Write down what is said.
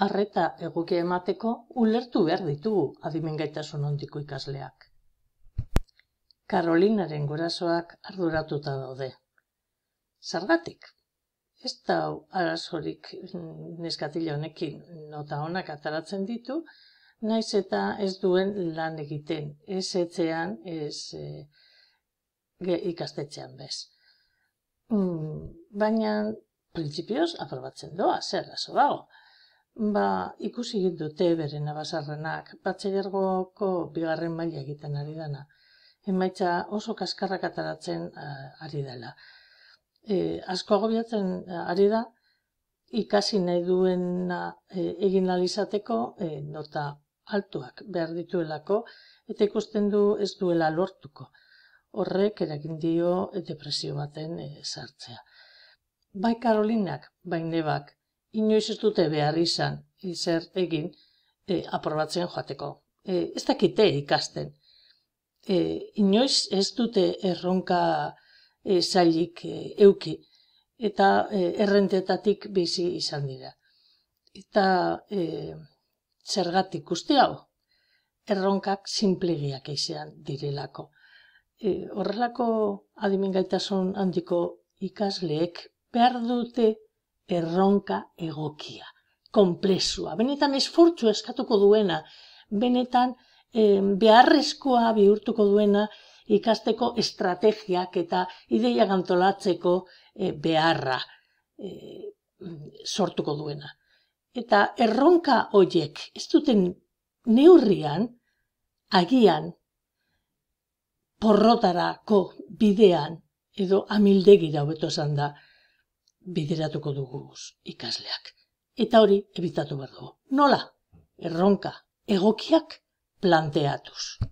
Arreta egokia emateko ulertu behar ditugu adimen gaitasun handiko ikasleak. Karolinaren gurasoak arduratuta daude. Zergatik? Ez da arazorik neskatila honekin nota onak ateratzen ditu, naiz eta ez duen lan egiten, ez etxean, ez ikastetxean bez. Baina, printzipioz, aprobatzen doa, zer arazo dago. Ikusi dute bere nabasarrenak, batxilergoko 2. maila egiten ari dana. Emaitza oso kaskarrak ateratzen ari dela. Asko agobiatzen ari da, ikasi nahi duena egin ahal izateko nota altuak behar dituelako, eta ikusten du ez duela lortuko. Horrek eragin dio depresio baten sartzea. Bai Karolinak, bai nebak, inoiz ez dute behar izan zer egin aprobatzen joateko. Ez dakite ikasten. Inoiz ez dute erronka zailik euki eta errentetatik bizi izan dira. Eta zergatik guzti hau, erronkak sinplegiak izan direlako. Horrelako adimen gaitasun handiko ikasleek behar dute erronka egokia, konplexua, benetan esfortzu eskatuko duena, benetan beharrezkoa bihurtuko duena ikasteko estrategiak eta ideiak antolatzeko beharra sortuko duena. Eta erronka horiek ez duten neurrian, agian, porrotarako bidean, edo amildegira hobeto esan da, bideratuko dugu ikasleak. Eta hori ebitatu behar dugu. Nola? Erronka egokiak planteatuz.